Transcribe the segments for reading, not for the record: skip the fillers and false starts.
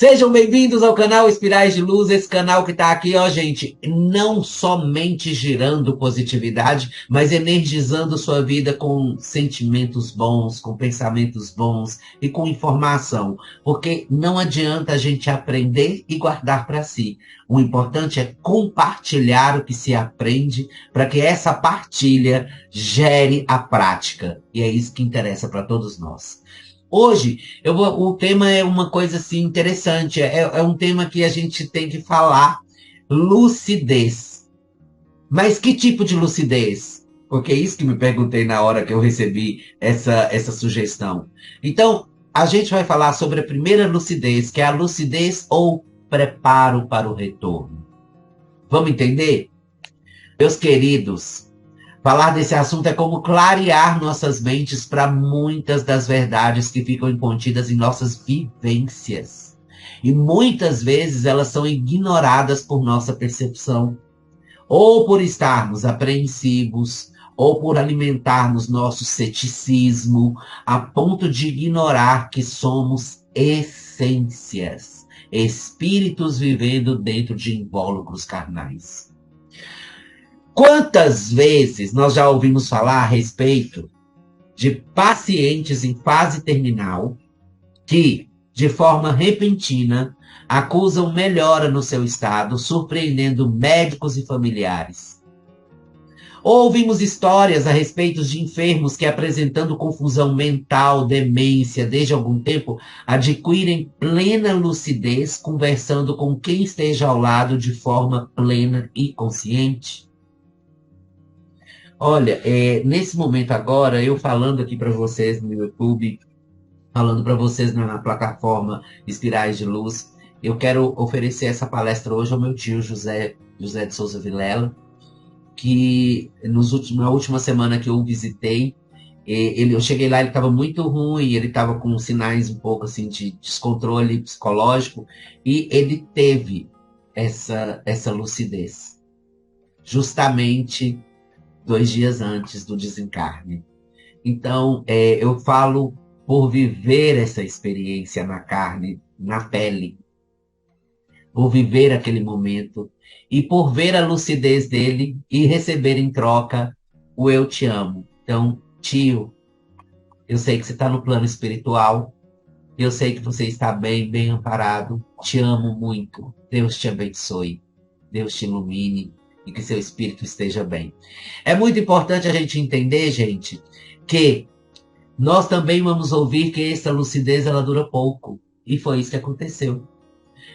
Sejam bem-vindos ao canal Espirais de Luz, esse canal que tá aqui, ó, gente, não somente gerando positividade, mas energizando sua vida com sentimentos bons, com pensamentos bons e com informação. Porque não adianta a gente aprender e guardar para si. O importante é compartilhar o que se aprende para que essa partilha gere a prática. E é isso que interessa para todos nós. Hoje, o tema é uma coisa assim interessante, é um tema que a gente tem que falar, lucidez. Mas que tipo de lucidez? Porque é isso que me perguntei na hora que eu recebi essa sugestão. Então, a gente vai falar sobre a primeira lucidez, que é a lucidez ou preparo para o retorno. Vamos entender? Meus queridos, falar desse assunto é como clarear nossas mentes para muitas das verdades que ficam contidas em nossas vivências. E muitas vezes elas são ignoradas por nossa percepção, ou por estarmos apreensivos, ou por alimentarmos nosso ceticismo, a ponto de ignorar que somos essências, espíritos vivendo dentro de invólucros carnais. Quantas vezes nós já ouvimos falar a respeito de pacientes em fase terminal que, de forma repentina, acusam melhora no seu estado, surpreendendo médicos e familiares? Ou ouvimos histórias a respeito de enfermos que, apresentando confusão mental, demência, desde algum tempo, adquirem plena lucidez, conversando com quem esteja ao lado de forma plena e consciente? Olha, nesse momento agora, eu falando aqui para vocês no YouTube, falando para vocês na plataforma Espirais de Luz, eu quero oferecer essa palestra hoje ao meu tio José de Souza Vilela, que na última semana que eu o visitei, eu cheguei lá, ele estava muito ruim, ele estava com sinais um pouco assim de descontrole psicológico, e ele teve essa lucidez, justamente 2 dias antes do desencarne. Então, eu falo por viver essa experiência na carne, na pele, por viver aquele momento e por ver a lucidez dele e receber em troca o eu te amo. Então, tio, eu sei que você está no plano espiritual, eu sei que você está bem, bem amparado, te amo muito, Deus te abençoe, Deus te ilumine, e que seu espírito esteja bem. É muito importante a gente entender, gente, que nós também vamos ouvir que essa lucidez ela dura pouco. E foi isso que aconteceu.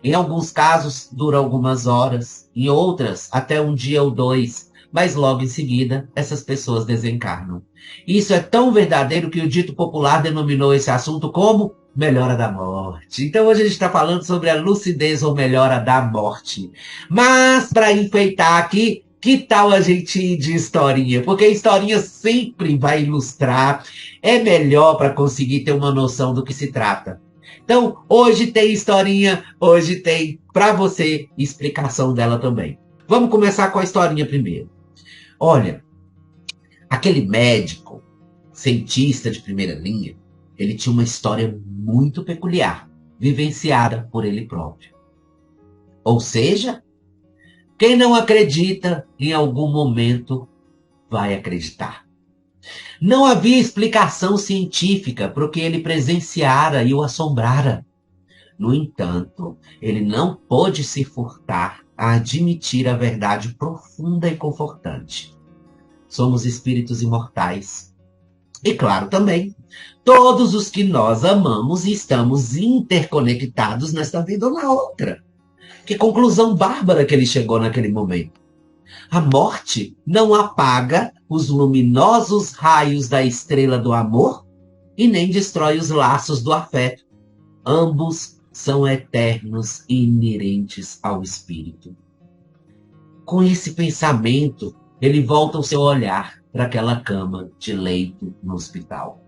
Em alguns casos, dura algumas horas. Em outras, até 1 dia ou 2. Mas logo em seguida, essas pessoas desencarnam. Isso é tão verdadeiro que o dito popular denominou esse assunto como melhora da morte. Então hoje a gente está falando sobre a lucidez ou melhora da morte. Mas, para enfeitar aqui, que tal a gente ir de historinha? Porque a historinha sempre vai ilustrar, é melhor para conseguir ter uma noção do que se trata. Então, hoje tem historinha, hoje tem para você explicação dela também. Vamos começar com a historinha primeiro. Olha, aquele médico, cientista de primeira linha, ele tinha uma história muito peculiar, vivenciada por ele próprio. Ou seja, quem não acredita, em algum momento, vai acreditar. Não havia explicação científica para o que ele presenciara e o assombrara. No entanto, ele não pôde se furtar a admitir a verdade profunda e confortante. Somos espíritos imortais. E claro também, todos os que nós amamos estamos interconectados nesta vida ou na outra. Que conclusão bárbara que ele chegou naquele momento. A morte não apaga os luminosos raios da estrela do amor e nem destrói os laços do afeto. Ambos são eternos e inerentes ao espírito. Com esse pensamento, ele volta o seu olhar para aquela cama de leito no hospital.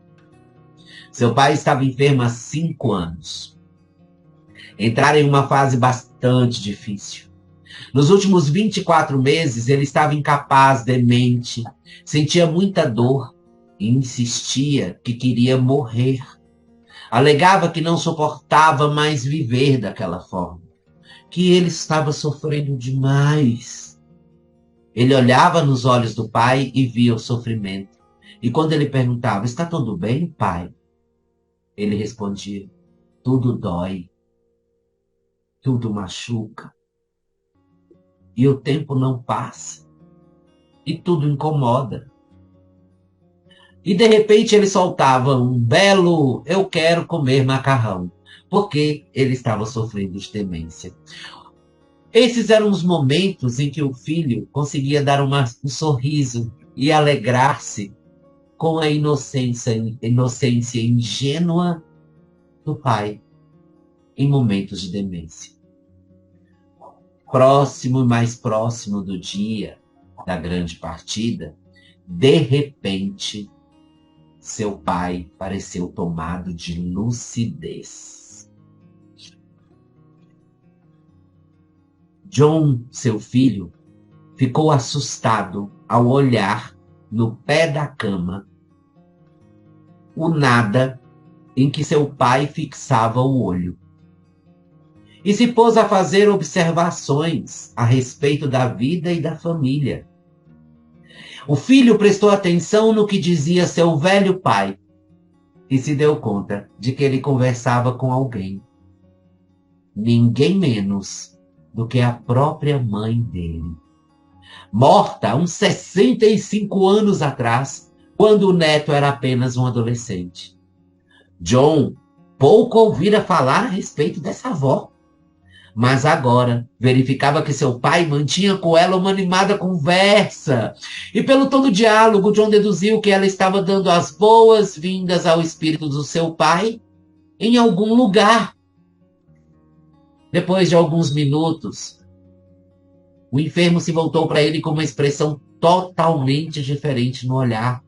Seu pai estava enfermo há 5 anos. Entraram em uma fase bastante difícil. Nos últimos 24 meses, ele estava incapaz, demente, sentia muita dor e insistia que queria morrer. Alegava que não suportava mais viver daquela forma, que ele estava sofrendo demais. Ele olhava nos olhos do pai e via o sofrimento. E quando ele perguntava: está tudo bem, pai? Ele respondia: tudo dói, tudo machuca, e o tempo não passa, e tudo incomoda. E de repente ele soltava um belo "eu quero comer macarrão", porque ele estava sofrendo de demência. Esses eram os momentos em que o filho conseguia dar um sorriso e alegrar-se com a inocência ingênua do pai em momentos de demência. Próximo e mais próximo do dia da grande partida, de repente, seu pai pareceu tomado de lucidez. John, seu filho, ficou assustado ao olhar no pé da cama o nada em que seu pai fixava o olho. E se pôs a fazer observações a respeito da vida e da família. O filho prestou atenção no que dizia seu velho pai e se deu conta de que ele conversava com alguém. Ninguém menos do que a própria mãe dele. Morta há uns 65 anos atrás, quando o neto era apenas um adolescente. John pouco ouvira falar a respeito dessa avó, mas agora verificava que seu pai mantinha com ela uma animada conversa. E pelo tom do diálogo, John deduziu que ela estava dando as boas-vindas ao espírito do seu pai em algum lugar. Depois de alguns minutos, o enfermo se voltou para ele com uma expressão totalmente diferente no olhar.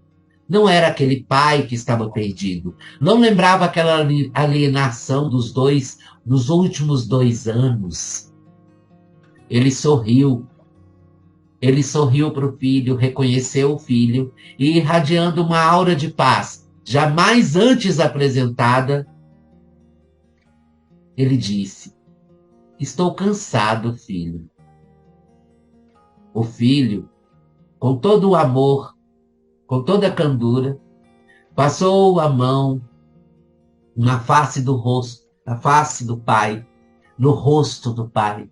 Não era aquele pai que estava perdido. Não lembrava aquela alienação dos dois nos últimos 2 anos. Ele sorriu. Ele sorriu para o filho, reconheceu o filho e, irradiando uma aura de paz jamais antes apresentada, ele disse: estou cansado, filho. O filho, com todo o amor, com toda a candura, passou a mão na face do rosto, na face do pai, no rosto do pai,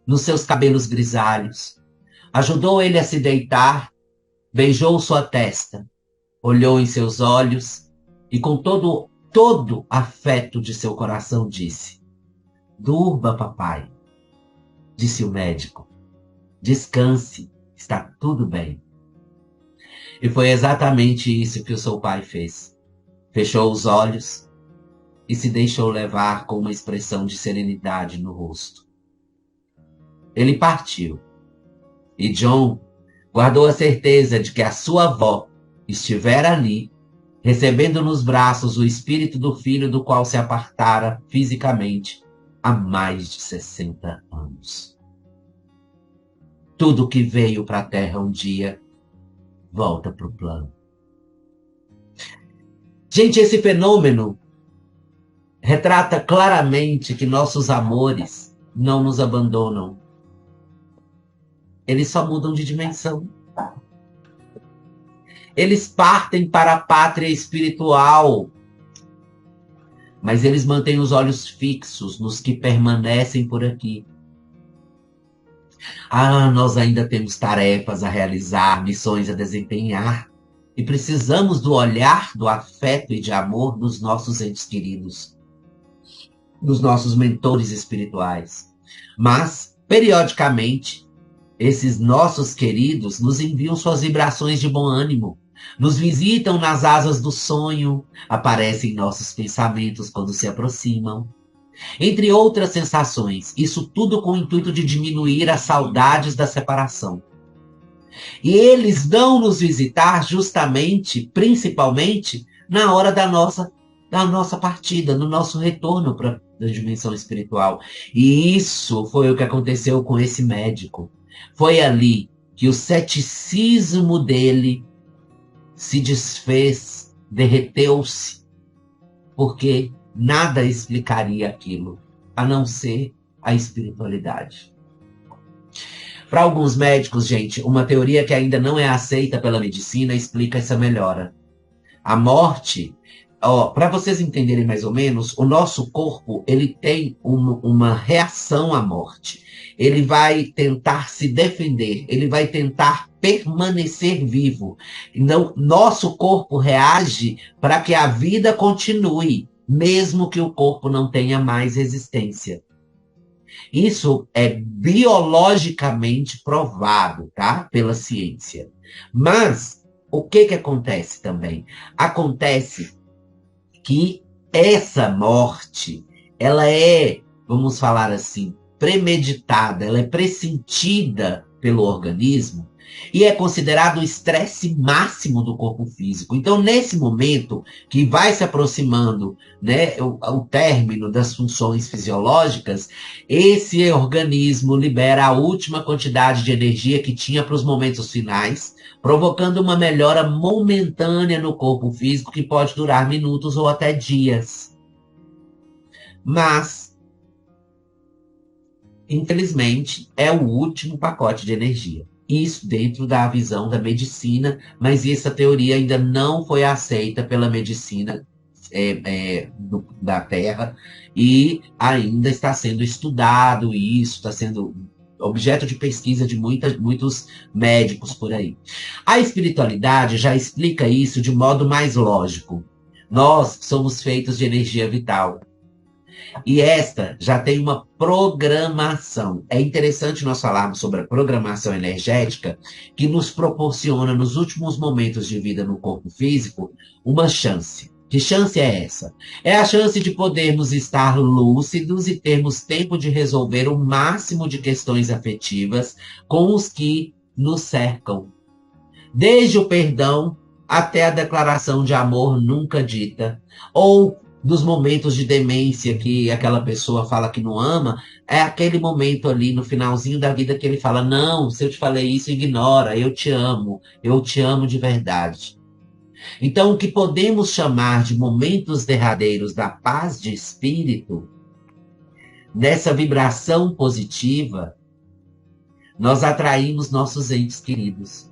nos seus cabelos grisalhos. Ajudou ele a se deitar, beijou sua testa, olhou em seus olhos e com todo afeto de seu coração disse: durma, papai, disse o médico. Descanse, está tudo bem. E foi exatamente isso que o seu pai fez. Fechou os olhos e se deixou levar com uma expressão de serenidade no rosto. Ele partiu. E John guardou a certeza de que a sua avó estivera ali, recebendo nos braços o espírito do filho do qual se apartara fisicamente há mais de 60 anos. Tudo que veio para a Terra um dia volta para o plano. Gente, esse fenômeno retrata claramente que nossos amores não nos abandonam. Eles só mudam de dimensão. Eles partem para a pátria espiritual, mas eles mantêm os olhos fixos nos que permanecem por aqui. Nós ainda temos tarefas a realizar, missões a desempenhar, e precisamos do olhar, do afeto e de amor dos nossos entes queridos, dos nossos mentores espirituais. Mas, periodicamente, esses nossos queridos nos enviam suas vibrações de bom ânimo, nos visitam nas asas do sonho, aparecem em nossos pensamentos quando se aproximam. Entre outras sensações, isso tudo com o intuito de diminuir as saudades da separação. E eles vão nos visitar justamente, principalmente, na hora da nossa partida, no nosso retorno para a dimensão espiritual. E isso foi o que aconteceu com esse médico. Foi ali que o ceticismo dele se desfez, derreteu-se. porque nada explicaria aquilo, a não ser a espiritualidade. Para alguns médicos, gente, uma teoria que ainda não é aceita pela medicina explica essa melhora. A morte, para vocês entenderem mais ou menos, o nosso corpo ele tem uma reação à morte. Ele vai tentar se defender, ele vai tentar permanecer vivo. Então, nosso corpo reage para que a vida continue, mesmo que o corpo não tenha mais resistência. Isso é biologicamente provado, tá? Pela ciência. Mas o que acontece também? Acontece que essa morte, ela é, vamos falar assim, premeditada, ela é pressentida pelo organismo e é considerado o estresse máximo do corpo físico. Então, nesse momento que vai se aproximando, né, o término das funções fisiológicas, esse organismo libera a última quantidade de energia que tinha para os momentos finais, provocando uma melhora momentânea no corpo físico que pode durar minutos ou até dias. Mas, infelizmente, é o último pacote de energia. Isso dentro da visão da medicina, mas essa teoria ainda não foi aceita pela medicina da Terra e ainda está sendo estudado isso, está sendo objeto de pesquisa de muitos médicos por aí. A espiritualidade já explica isso de modo mais lógico. Nós somos feitos de energia vital. E esta já tem uma programação. É interessante nós falarmos sobre a programação energética que nos proporciona, nos últimos momentos de vida no corpo físico, uma chance. Que chance é essa? É a chance de podermos estar lúcidos e termos tempo de resolver o máximo de questões afetivas com os que nos cercam. Desde o perdão até a declaração de amor nunca dita, ou dos momentos de demência que aquela pessoa fala que não ama, é aquele momento ali no finalzinho da vida que ele fala, não, se eu te falei isso, ignora, eu te amo de verdade. Então, o que podemos chamar de momentos derradeiros da paz de espírito, nessa vibração positiva, nós atraímos nossos entes queridos.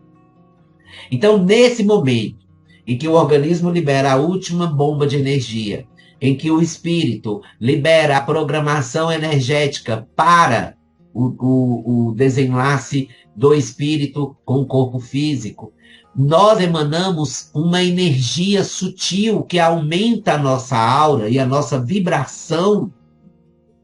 Então, nesse momento em que o organismo libera a última bomba de energia, em que o espírito libera a programação energética para o desenlace do espírito com o corpo físico, nós emanamos uma energia sutil que aumenta a nossa aura e a nossa vibração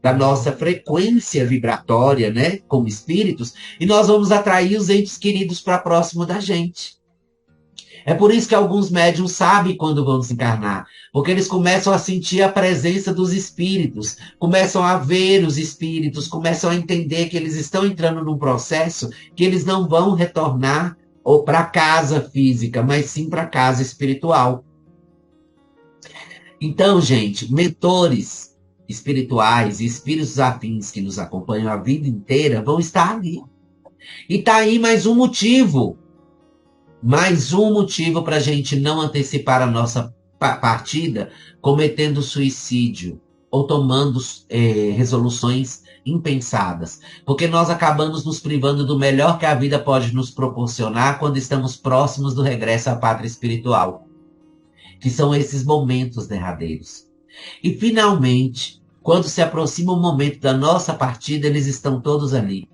da nossa frequência vibratória, né, como espíritos, e nós vamos atrair os entes queridos para próximo da gente. É por isso que alguns médiums sabem quando vão desencarnar, porque eles começam a sentir a presença dos espíritos, começam a ver os espíritos, começam a entender que eles estão entrando num processo que eles não vão retornar ou para a casa física, mas sim para a casa espiritual. Então, gente, mentores espirituais e espíritos afins que nos acompanham a vida inteira vão estar ali. E tá aí mais um motivo para a gente não antecipar a nossa partida cometendo suicídio ou tomando resoluções impensadas. Porque nós acabamos nos privando do melhor que a vida pode nos proporcionar quando estamos próximos do regresso à pátria espiritual, que são esses momentos derradeiros. E, finalmente, quando se aproxima o momento da nossa partida, eles estão todos ali,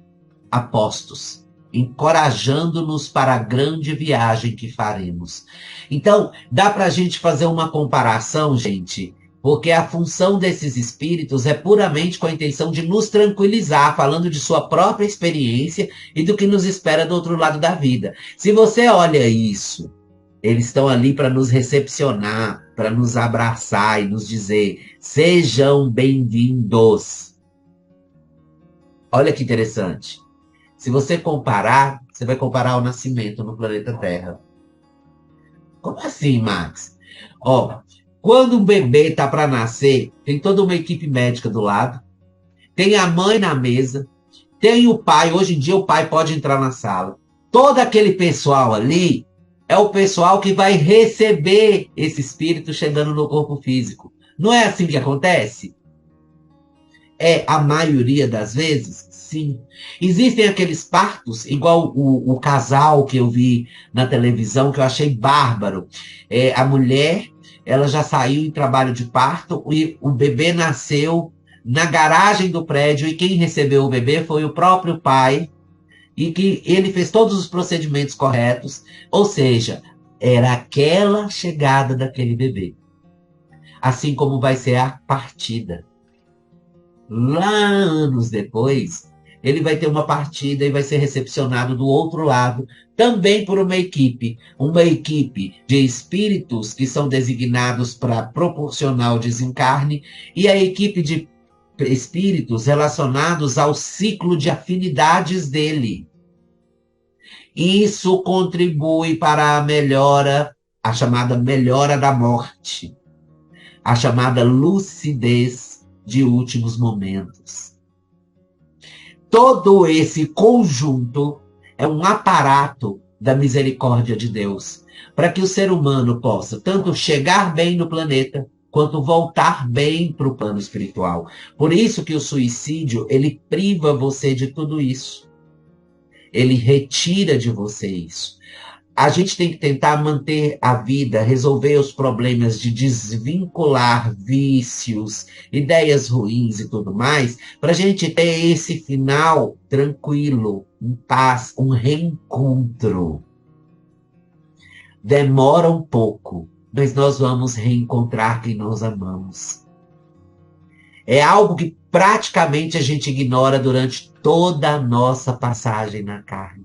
apostos, encorajando-nos para a grande viagem que faremos. Então, dá para a gente fazer uma comparação, gente, porque a função desses espíritos é puramente com a intenção de nos tranquilizar, falando de sua própria experiência e do que nos espera do outro lado da vida. Se você olha isso, eles estão ali para nos recepcionar, para nos abraçar e nos dizer, sejam bem-vindos. Olha que interessante. Se você comparar, você vai comparar o nascimento no planeta Terra. Como assim, Max? Quando um bebê está para nascer, tem toda uma equipe médica do lado, tem a mãe na mesa, tem o pai, hoje em dia o pai pode entrar na sala. Todo aquele pessoal ali é o pessoal que vai receber esse espírito chegando no corpo físico. Não é assim que acontece? É a maioria das vezes? Sim. Existem aqueles partos, igual o casal que eu vi na televisão, que eu achei bárbaro. A mulher, ela já saiu em trabalho de parto e o bebê nasceu na garagem do prédio e quem recebeu o bebê foi o próprio pai e que ele fez todos os procedimentos corretos, ou seja, era aquela chegada daquele bebê. Assim como vai ser a partida. Lá anos depois, ele vai ter uma partida e vai ser recepcionado do outro lado, também por uma equipe de espíritos que são designados para proporcionar o desencarne, e a equipe de espíritos relacionados ao ciclo de afinidades dele. Isso contribui para a melhora, a chamada melhora da morte, a chamada lucidez de últimos momentos. Todo esse conjunto é um aparato da misericórdia de Deus, para que o ser humano possa tanto chegar bem no planeta, quanto voltar bem para o plano espiritual. Por isso que o suicídio, ele priva você de tudo isso. Ele retira de você isso. A gente tem que tentar manter a vida, resolver os problemas de desvincular vícios, ideias ruins e tudo mais, para a gente ter esse final tranquilo, em paz, um reencontro. Demora um pouco, mas nós vamos reencontrar quem nós amamos. É algo que praticamente a gente ignora durante toda a nossa passagem na carne.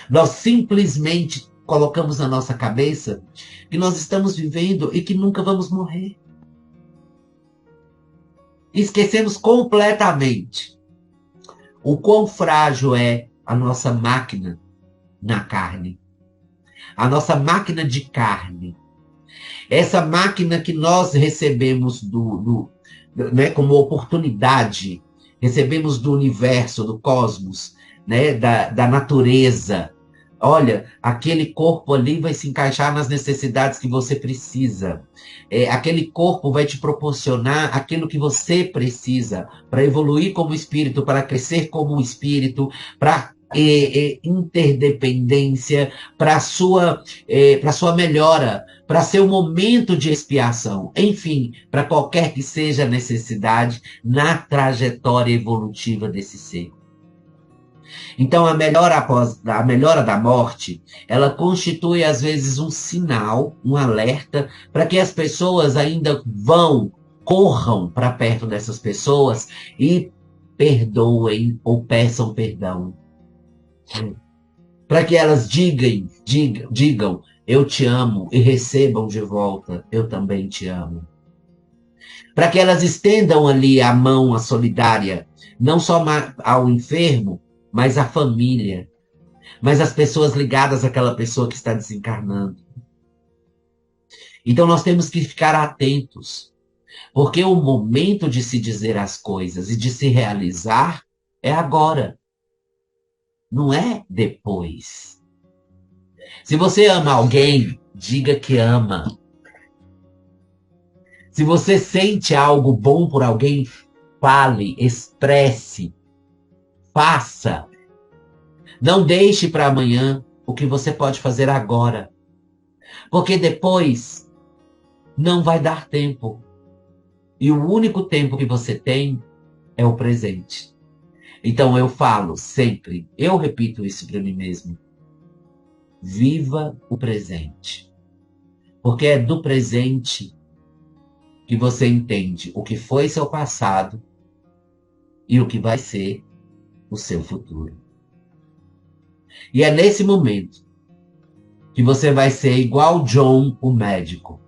Nós simplesmente colocamos na nossa cabeça que nós estamos vivendo e que nunca vamos morrer. Esquecemos completamente o quão frágil é a nossa máquina na carne. A nossa máquina de carne. Essa máquina que nós recebemos né, como oportunidade, recebemos do universo, do cosmos, né, da natureza. Olha, aquele corpo ali vai se encaixar nas necessidades que você precisa. Aquele corpo vai te proporcionar aquilo que você precisa para evoluir como espírito, para crescer como para interdependência, para sua melhora, para seu momento de expiação. Enfim, para qualquer que seja a necessidade na trajetória evolutiva desse ser. Então, a melhora da morte, ela constitui, às vezes, um sinal, um alerta, para que as pessoas ainda corram para perto dessas pessoas e perdoem ou peçam perdão. Para que elas digam, eu te amo, e recebam de volta, eu também te amo. Para que elas estendam ali a mão, a solidária, não só ao enfermo, mas à família, mas às pessoas ligadas àquela pessoa que está desencarnando. Então nós temos que ficar atentos, porque o momento de se dizer as coisas e de se realizar é agora, não é depois. Se você ama alguém, diga que ama. Se você sente algo bom por alguém, fale, expresse, faça. Não deixe para amanhã o que você pode fazer agora. Porque depois não vai dar tempo. E o único tempo que você tem é o presente. Então eu falo sempre, eu repito isso para mim mesmo. Viva o presente. Porque é do presente que você entende o que foi seu passado e o que vai ser o seu futuro. E é nesse momento que você vai ser igual John, o médico.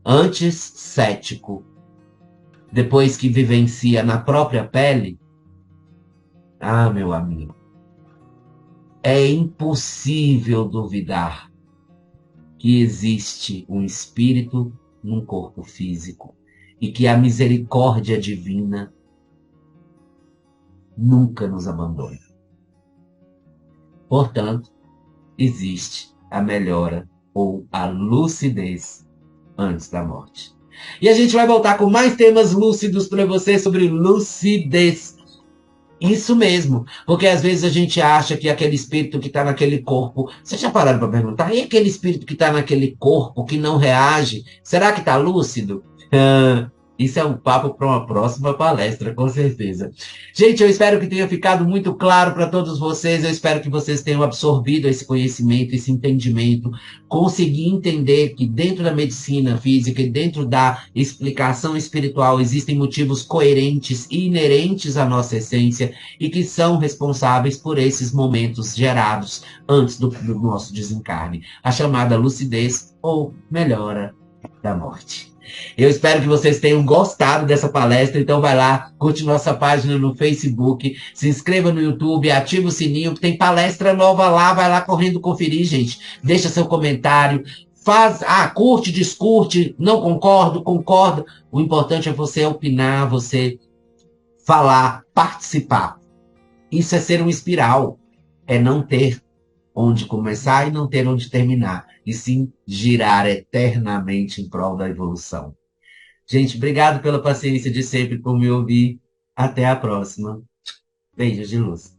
Antes cético, depois que vivencia na própria pele. Ah, meu amigo, é impossível duvidar que existe um espírito num corpo físico e que a misericórdia divina nunca nos abandona. Portanto, existe a melhora ou a lucidez antes da morte. E a gente vai voltar com mais temas lúcidos para você sobre lucidez. Isso mesmo, porque às vezes a gente acha que aquele espírito que está naquele corpo. Vocês já pararam para perguntar? E aquele espírito que está naquele corpo que não reage? Será que está lúcido? Isso é um papo para uma próxima palestra, com certeza. Gente, eu espero que tenha ficado muito claro para todos vocês. Eu espero que vocês tenham absorvido esse conhecimento, esse entendimento, conseguir entender que dentro da medicina física e dentro da explicação espiritual existem motivos coerentes e inerentes à nossa essência e que são responsáveis por esses momentos gerados antes do nosso desencarne, a chamada lucidez ou melhora da morte. Eu espero que vocês tenham gostado dessa palestra, então vai lá, curte nossa página no Facebook, se inscreva no YouTube, ativa o sininho, que tem palestra nova lá, vai lá correndo conferir, gente. Deixa seu comentário, curte, descurte, não concordo, concorda. O importante é você opinar, você falar, participar. Isso é ser um espiral, é não ter onde começar e não ter onde terminar, e sim girar eternamente em prol da evolução. Gente, obrigado pela paciência de sempre por me ouvir. Até a próxima. Beijos de luz.